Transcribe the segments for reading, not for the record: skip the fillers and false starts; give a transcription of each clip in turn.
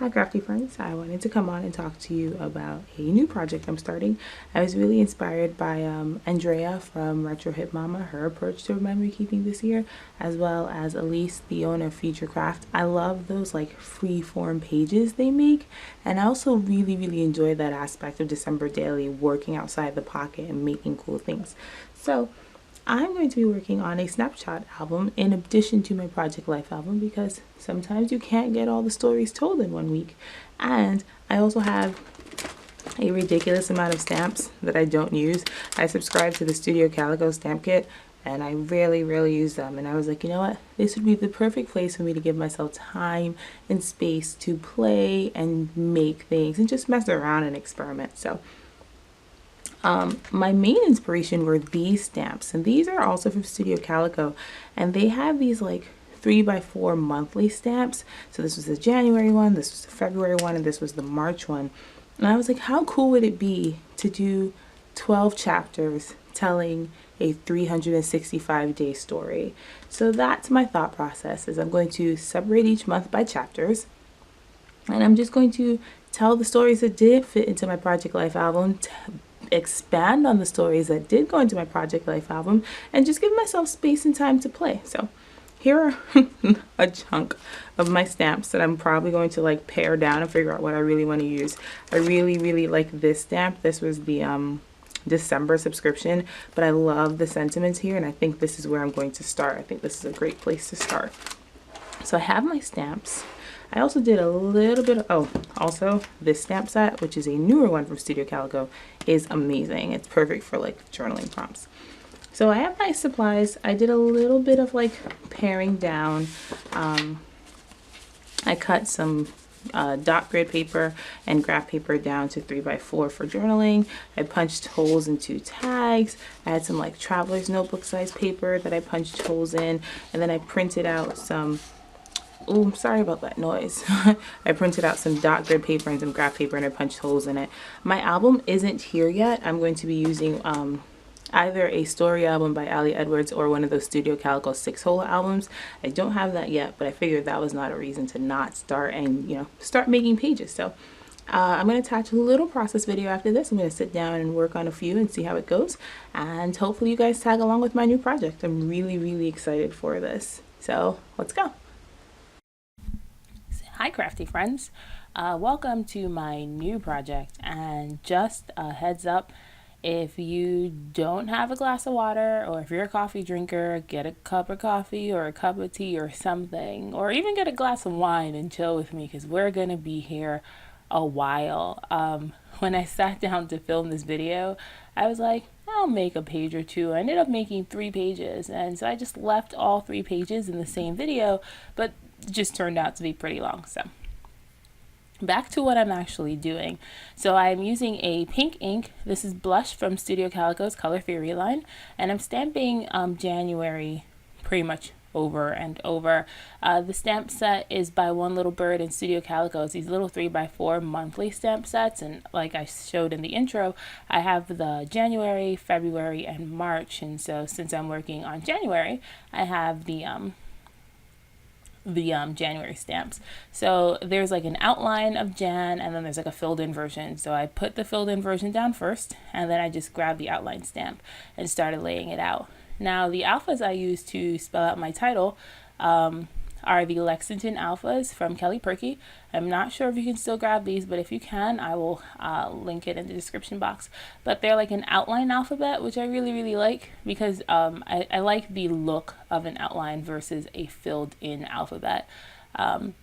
Hi crafty friends, I wanted to come on and talk to you about a new project I'm starting. I was really inspired by Andrea from Retro Hip Mama, her approach to memory keeping this year, as well as Elise, the owner of Future Craft. I love those like free form pages they make, and I also really enjoy that aspect of December Daily, working outside the pocket and making cool things. So I'm going to be working on a Snapshot album in addition to my Project Life album because sometimes you can't get all the stories told in one week. And I also have a ridiculous amount of stamps that I don't use. I subscribe to the Studio Calico stamp kit and I rarely use them. And I was like, you know what? This would be the perfect place for me to give myself time and space to play and make things and just mess around and experiment. So my main inspiration were these stamps, and these are also from Studio Calico, and they have these like 3x4 monthly stamps. So this was the January one, this was the February one, and this was the March one. And I was like, how cool would it be to do 12 chapters telling a 365-day story? So that's my thought process, is I'm going to separate each month by chapters, and I'm just going to tell the stories that did fit into my Project Life album, expand on the stories that did go into my Project Life album, and just give myself space and time to play. So here are a chunk of my stamps that I'm probably going to like pare down and figure out what I really want to use. I really like this stamp. This was the December subscription, but I love the sentiments here, and I think this is where I'm going to start. I think this is a great place to start. So I have my stamps. I also did a little bit of, also this stamp set, which is a newer one from Studio Calico, is amazing. It's perfect for like journaling prompts. So I have my supplies. I did a little bit of like paring down. I cut some dot grid paper and graph paper down to 3x4 for journaling. I punched holes into tags. I had some like traveler's notebook size paper that I punched holes in, and then I printed out some, oh, I'm sorry about that noise. I printed out some dot grid paper and some graph paper, and I punched holes in it. My album isn't here yet. I'm going to be using either a story album by Ali Edwards or one of those Studio Calico 6-hole albums. I don't have that yet, but I figured that was not a reason to not start and, you know, start making pages. So I'm going to attach a little process video after this. I'm going to sit down and work on a few and see how it goes. And hopefully you guys tag along with my new project. I'm really excited for this. So let's go. Hi crafty friends, welcome to my new project, and just a heads up, if you don't have a glass of water, or if you're a coffee drinker, get a cup of coffee or a cup of tea or something, or even get a glass of wine and chill with me, because we're gonna be here a while. When I sat down to film this video, I was like, I'll make a page or two. I ended up making 3 pages, and so I just left all 3 pages in the same video, but just turned out to be pretty long. So back to what I'm actually doing. So I'm using a pink ink. This is Blush from Studio Calico's Color Theory line, and I'm stamping January pretty much over and over. The stamp set is by One Little Bird and Studio Calico. It's these little 3x4 monthly stamp sets, and like I showed in the intro, I have the January, February, and March. And so since I'm working on January, I have the January stamps. So there's like an outline of Jan, and then there's like a filled in version. So I put the filled in version down first, and then I just grabbed the outline stamp and started laying it out. Now the alphas I use to spell out my title are the Lexington alphas from Kelly Perky. I'm not sure if you can still grab these, but if you can, I will link it in the description box. But they're like an outline alphabet, which I really like, because I like the look of an outline versus a filled in alphabet. And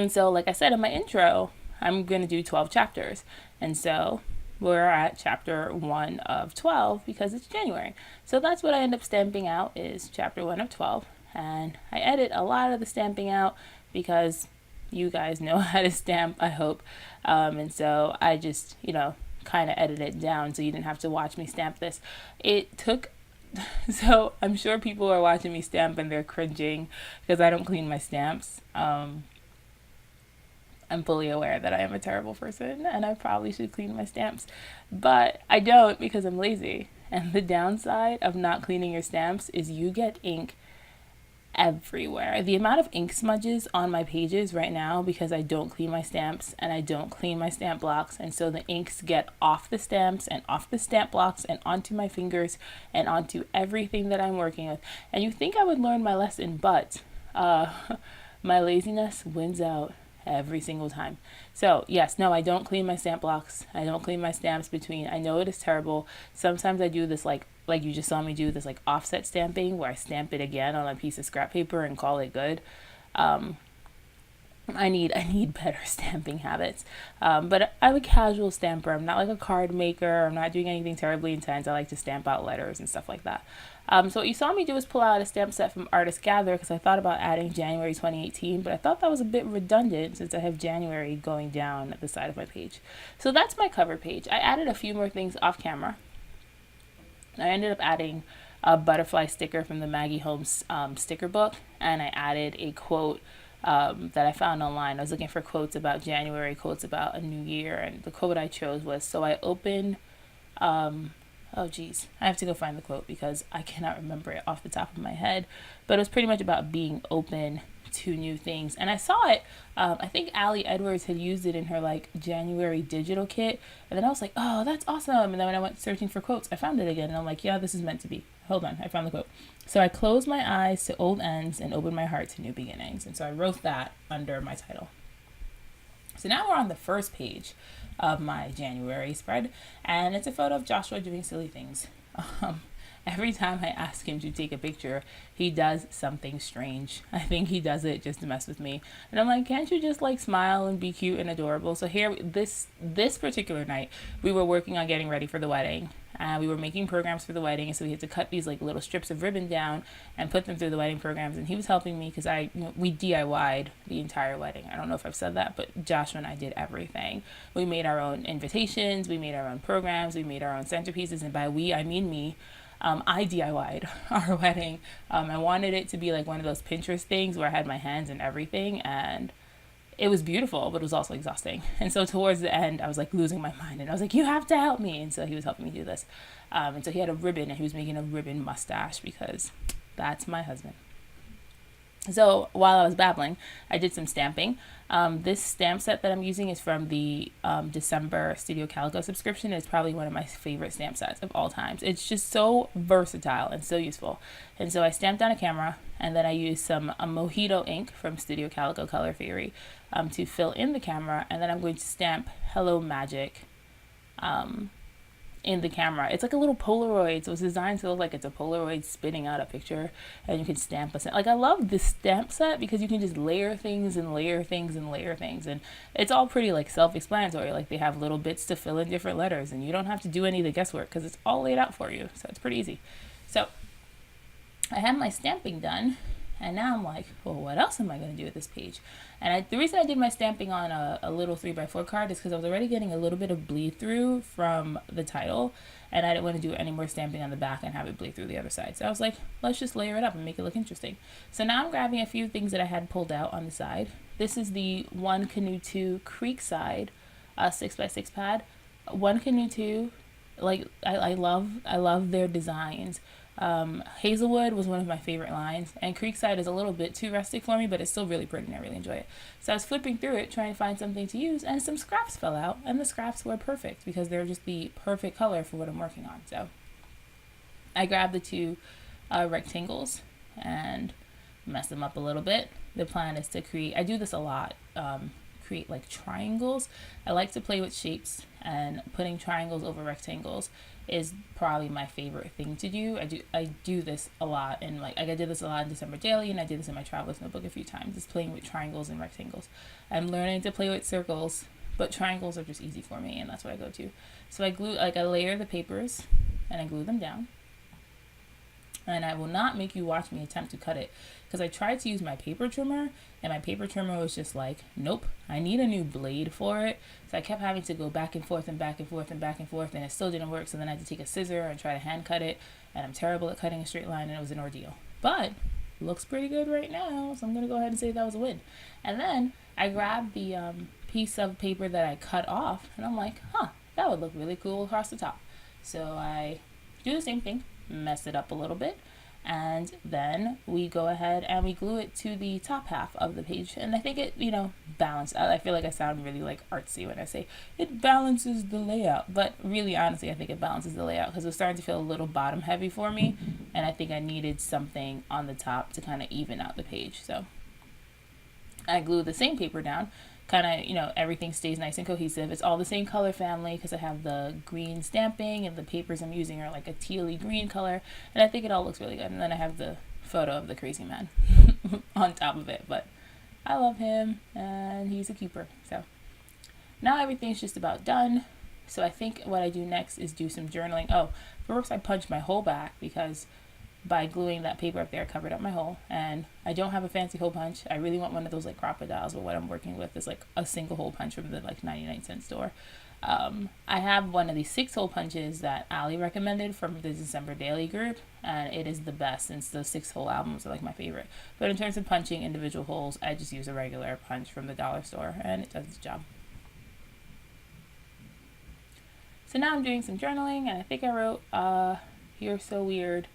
so like I said in my intro, I'm going to do 12 chapters. And so we're at chapter 1 of 12 because it's January. So that's what I end up stamping out, is chapter 1 of 12. And I edit a lot of the stamping out because you guys know how to stamp, I hope. And so I just, you know, kind of edit it down so you didn't have to watch me stamp this. It took, so I'm sure people are watching me stamp and they're cringing because I don't clean my stamps. I'm fully aware that I am a terrible person and I probably should clean my stamps, but I don't because I'm lazy. And the downside of not cleaning your stamps is you get ink everywhere. The amount of ink smudges on my pages right now, because I don't clean my stamps and I don't clean my stamp blocks, and so the inks get off the stamps and off the stamp blocks and onto my fingers and onto everything that I'm working with. And you think I would learn my lesson, but my laziness wins out every single time. So yes, no, I don't clean my stamp blocks. I don't clean my stamps between. I know it is terrible. Sometimes I do this like you just saw me do this like offset stamping where I stamp it again on a piece of scrap paper and call it good. I need better stamping habits. But I'm a casual stamper. I'm not like a card maker. I'm not doing anything terribly intense. I like to stamp out letters and stuff like that. So what you saw me do was pull out a stamp set from Artist Gather because I thought about adding January 2018, but I thought that was a bit redundant since I have January going down at the side of my page. So that's my cover page. I added a few more things off camera. I ended up adding a butterfly sticker from the Maggie Holmes sticker book, and I added a quote that I found online. I was looking for quotes about January, quotes about a new year, and the quote I chose was, so I open, oh geez, I have to go find the quote because I cannot remember it off the top of my head, but it was pretty much about being open to new things. And I saw it, I think Allie Edwards had used it in her like January digital kit, and then I was like, oh, that's awesome. And then when I went searching for quotes, I found it again, and I'm like, yeah, this is meant to be. Hold on, I found the quote. So I close my eyes to old ends and open my heart to new beginnings. And so I wrote that under my title. So now we're on the first page of my January spread, and it's a photo of Joshua doing silly things. Every time I ask him to take a picture, he does something strange. I think he does it just to mess with me. And I'm like, can't you just like smile and be cute and adorable? So here, this particular night, we were working on getting ready for the wedding. We were making programs for the wedding, and so we had to cut these like little strips of ribbon down and put them through the wedding programs. And he was helping me because we DIY'd the entire wedding. I don't know if I've said that, but Joshua and I did everything. We made our own invitations, we made our own programs, we made our own centerpieces, and by we I mean me. I DIY'd our wedding. I wanted it to be like one of those Pinterest things where I had my hands in everything, and it was beautiful, but it was also exhausting. And so towards the end, I was like losing my mind, and I was like, you have to help me. And so he was helping me do this. And so he had a ribbon, and he was making a ribbon mustache because that's my husband. So while I was babbling, I did some stamping. This stamp set that I'm using is from the December Studio Calico subscription. It's probably one of my favorite stamp sets of all times. It's just so versatile and so useful. And so I stamped on a camera, and then I used some Mojito ink from Studio Calico Color Theory to fill in the camera. And then I'm going to stamp Hello Magic in the camera. It's like a little Polaroid, so it's designed to look like it's a Polaroid spitting out a picture, and you can stamp a set. Like, I love this stamp set because you can just layer things and layer things and layer things, and it's all pretty like self-explanatory. Like, they have little bits to fill in different letters, and you don't have to do any of the guesswork because it's all laid out for you, so it's pretty easy. So I had my stamping done, and now I'm like, well, what else am I going to do with this page? And the reason I did my stamping on a little 3x4 card is because I was already getting a little bit of bleed through from the title, and I didn't want to do any more stamping on the back and have it bleed through the other side. So I was like, let's just layer it up and make it look interesting. So now I'm grabbing a few things that I had pulled out on the side. This is the One Canoe 2 Creekside 6x6 pad. One Canoe 2, like, I love their designs. Hazelwood was one of my favorite lines, and Creekside is a little bit too rustic for me, but it's still really pretty and I really enjoy it. So I was flipping through it trying to find something to use, and some scraps fell out, and the scraps were perfect because they're just the perfect color for what I'm working on. So I grabbed the two rectangles and messed them up a little bit. The plan is to I do this a lot, create like triangles. I like to play with shapes, and putting triangles over rectangles is probably my favorite thing to do. I do this a lot, and like I did this a lot in December Daily, and I did this in my Traveler's Notebook a few times, just playing with triangles and rectangles. I'm learning to play with circles, but triangles are just easy for me, and that's what I go to. So I layer the papers, and I glue them down. And I will not make you watch me attempt to cut it, because I tried to use my paper trimmer, and my paper trimmer was just like, nope, I need a new blade for it. So I kept having to go back and forth and back and forth and back and forth, and it still didn't work. So then I had to take a scissor and try to hand cut it, and I'm terrible at cutting a straight line, and it was an ordeal. But looks pretty good right now, so I'm gonna go ahead and say that was a win. And then I grabbed the piece of paper that I cut off, and I'm like, that would look really cool across the top. So I do the same thing, mess it up a little bit, And then we go ahead and we glue it to the top half of the page. And I think it, balanced. I feel like I sound really like artsy when I say it balances the layout. But really, honestly, I think it balances the layout because it was starting to feel a little bottom heavy for me. And I think I needed something on the top to kind of even out the page. So I glue the same paper down. Kind of, everything stays nice and cohesive. It's all the same color family because I have the green stamping and the papers I'm using are like a tealy green color. And I think it all looks really good. And then I have the photo of the crazy man on top of it. But I love him and he's a keeper. So now everything's just about done. So I think what I do next is do some journaling. Oh, first I punched my hole back because by gluing that paper up there, I covered up my hole. And I don't have a fancy hole punch. I really want one of those like crocodiles, but what I'm working with is like a single hole punch from the like 99-cent store. I have one of these 6-hole punches that Ali recommended from the December Daily group, and it is the best since the 6-hole albums are like my favorite. But in terms of punching individual holes, I just use a regular punch from the dollar store, and it does the job. So now I'm doing some journaling, and I think I wrote, "You're so weird,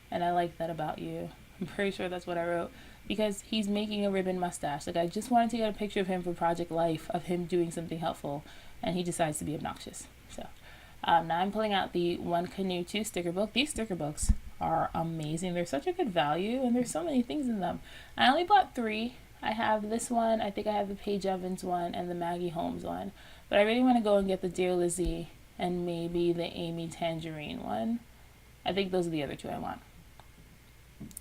and I like that about you." I'm pretty sure that's what I wrote because he's making a ribbon mustache. Like I just wanted to get a picture of him for Project Life of him doing something helpful, and he decides to be obnoxious. So now I'm pulling out the One Canoe 2 sticker book. These sticker books are amazing. They're such a good value, and there's so many things in them. I only bought 3. I have this one, I think I have the Paige Evans one, and the Maggie Holmes one. But I really want to go and get the Dear Lizzie and maybe the Amy Tangerine one. I think those are the other 2 I want.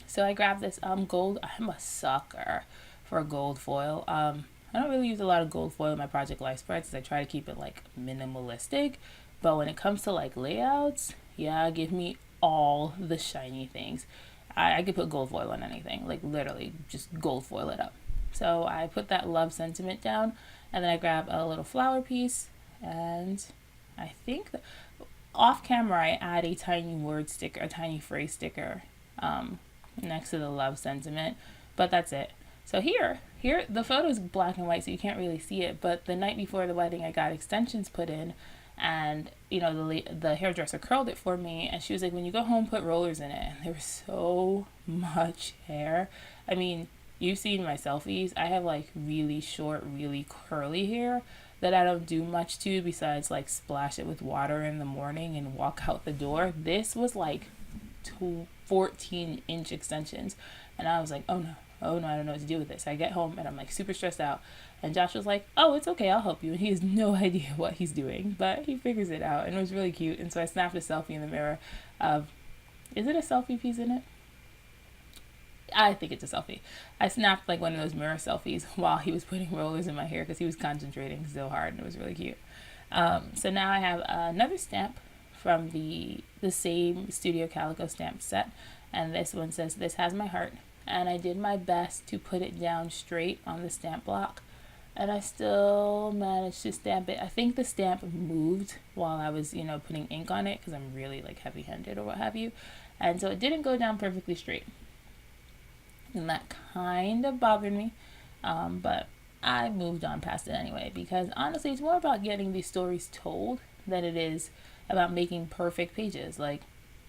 So I grabbed this gold. I'm a sucker for gold foil. I don't really use a lot of gold foil in my Project Life spreads. I try to keep it like minimalistic. But when it comes to like layouts, yeah, give me all the shiny things. I could put gold foil on anything. Like literally just gold foil it up. So I put that love sentiment down, and then I grab a little flower piece, and I think off camera I add a tiny word sticker, a tiny phrase sticker next to the love sentiment, but that's it. So here the photo is black and white, so you can't really see it, but the night before the wedding I got extensions put in, and the hairdresser curled it for me, and she was like, when you go home, put rollers in it. And there was so much hair. I mean, you've seen my selfies. I have like really short, really curly hair that I don't do much to besides like splash it with water in the morning and walk out the door. This was like 14-inch extensions, and I was like, oh no, I don't know what to do with this. I get home and I'm like super stressed out, and Josh was like, oh, it's okay, I'll help you. And he has no idea what he's doing, but he figures it out, and it was really cute. And so I snapped a selfie in the mirror of, is it a selfie piece in it? I think it's a selfie. I snapped like one of those mirror selfies while he was putting rollers in my hair because he was concentrating so hard, and it was really cute. So now I have another stamp from the same Studio Calico stamp set, and this one says, "This has my heart," and I did my best to put it down straight on the stamp block, and I still managed to stamp it. I think the stamp moved while I was putting ink on it because I'm really like heavy-handed or what have you, and so it didn't go down perfectly straight, and that kind of bothered me, but I moved on past it anyway, because honestly it's more about getting these stories told than it is about making perfect pages. Like,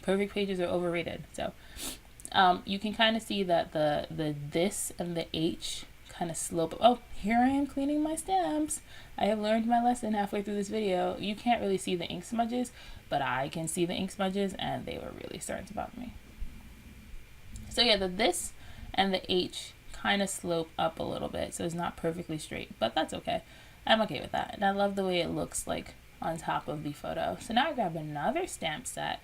perfect pages are overrated. So you can kind of see that the this and the H kind of slope. Oh, here I am cleaning my stamps. I have learned my lesson halfway through this video. You can't really see the ink smudges, but I can see the ink smudges, and they were really starting to bother me. So yeah, the this and the H kind of slope up a little bit, so it's not perfectly straight, but that's okay. I'm okay with that, and I love the way it looks like on top of the photo. So now I grab another stamp from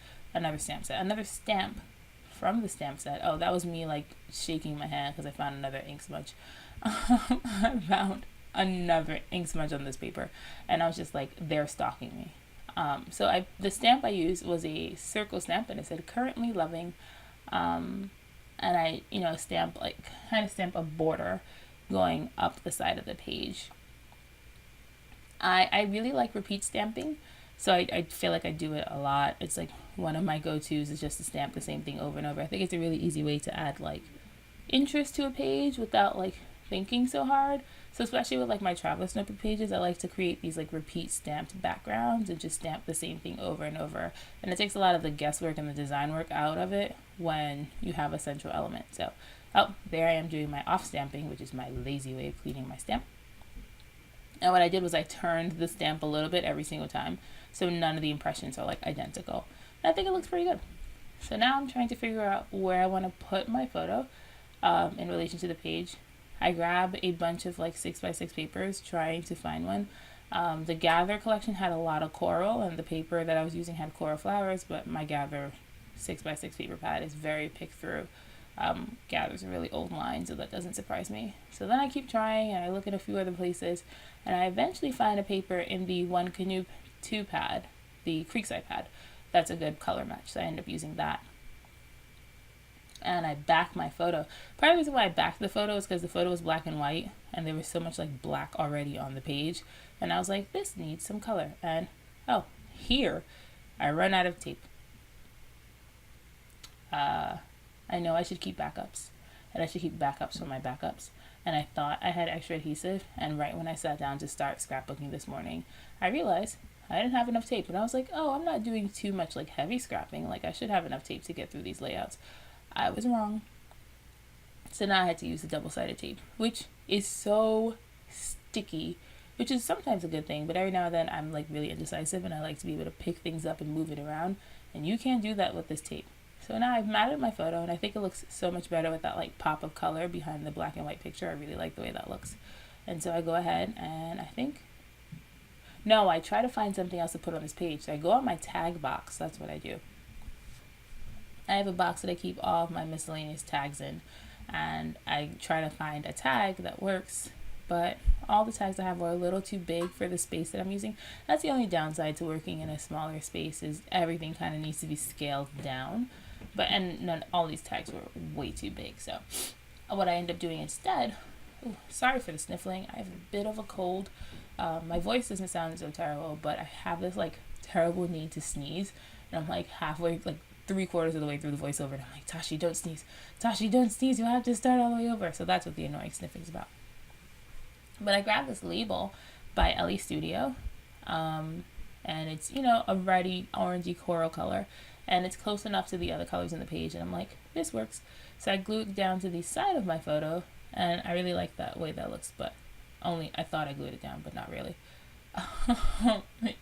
the stamp set. Oh, that was me like shaking my hand because I found another ink smudge. I found another ink smudge on this paper, and I was just like, they're stalking me. So the stamp I used was a circle stamp, and it said "currently loving," and I stamp a border going up the side of the page. I really like repeat stamping, so I feel like I do it a lot. It's like one of my go-tos is just to stamp the same thing over and over. I think it's a really easy way to add like interest to a page without like thinking so hard. So especially with like my traveler notebook pages, I like to create these like repeat stamped backgrounds and just stamp the same thing over and over. And it takes a lot of the guesswork and the design work out of it when you have a central element. So, oh, there I am doing my off stamping, which is my lazy way of cleaning my stamp. And what I did was I turned the stamp a little bit every single time, so none of the impressions are like identical. And I think it looks pretty good. So now I'm trying to figure out where I want to put my photo in relation to the page. I grab a bunch of like 6x6 papers trying to find one. The Gather collection had a lot of coral, and the paper that I was using had coral flowers, but my Gather 6x6 paper pad is very pick through. Gather's a really old line, so that doesn't surprise me. So then I keep trying, and I look at a few other places, and I eventually find a paper in the One Canoe 2 pad, the Creekside pad. That's a good color match, so I end up using that. And I back my photo. Part of the reason why I backed the photo is because the photo was black and white, and there was so much like black already on the page, and I was like, this needs some color. And oh, here I run out of tape. I know I should keep backups, and I should keep backups for my backups. And I thought I had extra adhesive, and right when I sat down to start scrapbooking this morning, I realized I didn't have enough tape. And I was like, oh, I'm not doing too much like heavy scrapping. Like I should have enough tape to get through these layouts. I was wrong. So now I had to use the double-sided tape, which is so sticky, which is sometimes a good thing, but every now and then I'm like really indecisive, and I like to be able to pick things up and move it around, and you can't do that with this tape. So now I've matted my photo, and I think it looks so much better with that like pop of color behind the black and white picture. I really like the way that looks. And so I go ahead and I try to find something else to put on this page. So I go on my tag box. That's what I do. I have a box that I keep all of my miscellaneous tags in, and I try to find a tag that works, but all the tags I have are a little too big for the space that I'm using. That's the only downside to working in a smaller space, is everything kind of needs to be scaled down. All these tags were way too big. So what I end up doing instead, sorry for the sniffling, I have a bit of a cold. My voice doesn't sound so terrible, but I have this like terrible need to sneeze, and I'm like halfway, like 3/4 of the way through the voiceover, and I'm like, Tashi, don't sneeze. Tashi, don't sneeze. You'll have to start all the way over. So that's what the annoying sniffing is about. But I grabbed this label by Ellie Studio, and it's, a reddy, orangey coral color, and it's close enough to the other colors in the page, and I'm like, this works. So I glued it down to the side of my photo, and I really like that way that looks, but only I thought I glued it down, but not really.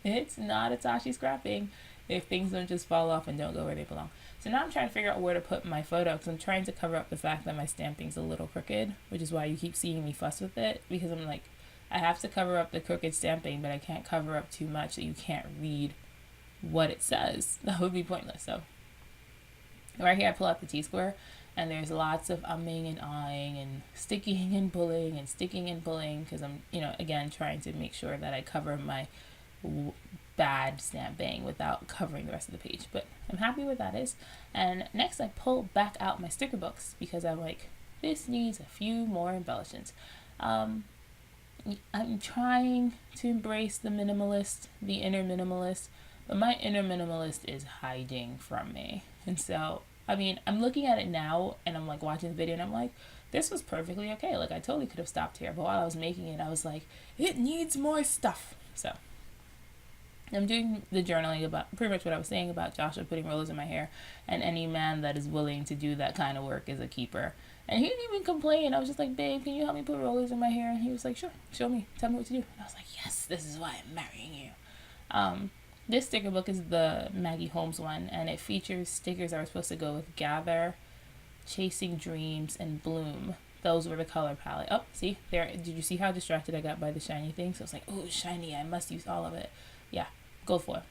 It's not a Tashi scrapping if things don't just fall off and don't go where they belong. So now I'm trying to figure out where to put my photo, because I'm trying to cover up the fact that my stamping's a little crooked, which is why you keep seeing me fuss with it, because I'm like, I have to cover up the crooked stamping, but I can't cover up too much that you can't read what it says. That would be pointless. So right here I pull out the T-square, and there's lots of umming and ahhing and sticking and pulling and sticking and pulling, because I'm, again, trying to make sure that I cover my bad stamping without covering the rest of the page. But I'm happy with that is. And next I pull back out my sticker books, because I'm like, this needs a few more embellishments. I'm trying to embrace the minimalist, the inner minimalist, but my inner minimalist is hiding from me. And so, I'm looking at it now, and I'm like watching the video, and I'm like, this was perfectly okay. Like I totally could have stopped here, but while I was making it, I was like, it needs more stuff. So I'm doing the journaling about pretty much what I was saying about Joshua putting rollers in my hair, and any man that is willing to do that kind of work is a keeper. And he didn't even complain. I was just like, babe, can you help me put rollers in my hair? And he was like, sure, show me, tell me what to do. And I was like, yes, this is why I'm marrying you. This sticker book is the Maggie Holmes one, and it features stickers that were supposed to go with Gather, Chasing Dreams, and Bloom. Those were the color palette. Oh, see, there. Did you see how distracted I got by the shiny thing? So I was like, oh, shiny, I must use all of it. Yeah, gold foil.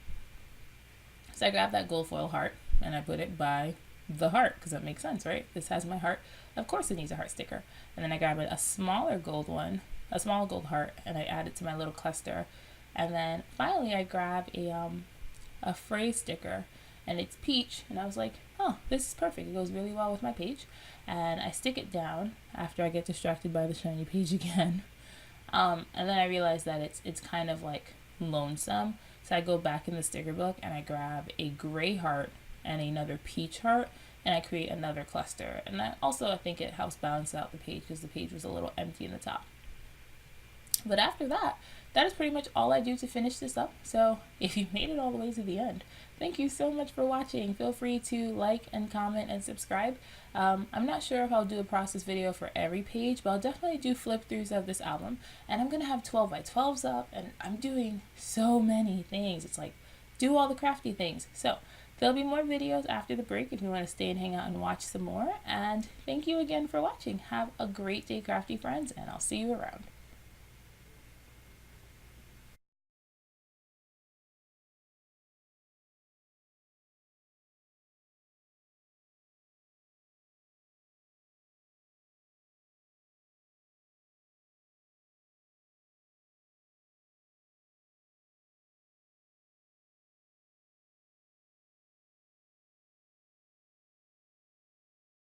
So I grabbed that gold foil heart, and I put it by the heart, because that makes sense, right? This has my heart. Of course it needs a heart sticker. And then I grabbed a smaller gold one, a small gold heart, and I add it to my little cluster. And then finally I grab a phrase sticker, and it's peach, and I was like, oh, this is perfect. It goes really well with my page. And I stick it down after I get distracted by the shiny page again. And then I realized that it's kind of like lonesome. So I go back in the sticker book, and I grab a gray heart and another peach heart, and I create another cluster. And I think it helps balance out the page because the page was a little empty in the top. But after that, that is pretty much all I do to finish this up. So if you made it all the way to the end, thank you so much for watching. Feel free to like and comment and subscribe. I'm not sure if I'll do a process video for every page, but I'll definitely do flip throughs of this album. And I'm going to have 12 by 12s up, and I'm doing so many things. It's like, do all the crafty things. So there'll be more videos after the break if you want to stay and hang out and watch some more. And thank you again for watching. Have a great day, crafty friends, and I'll see you around.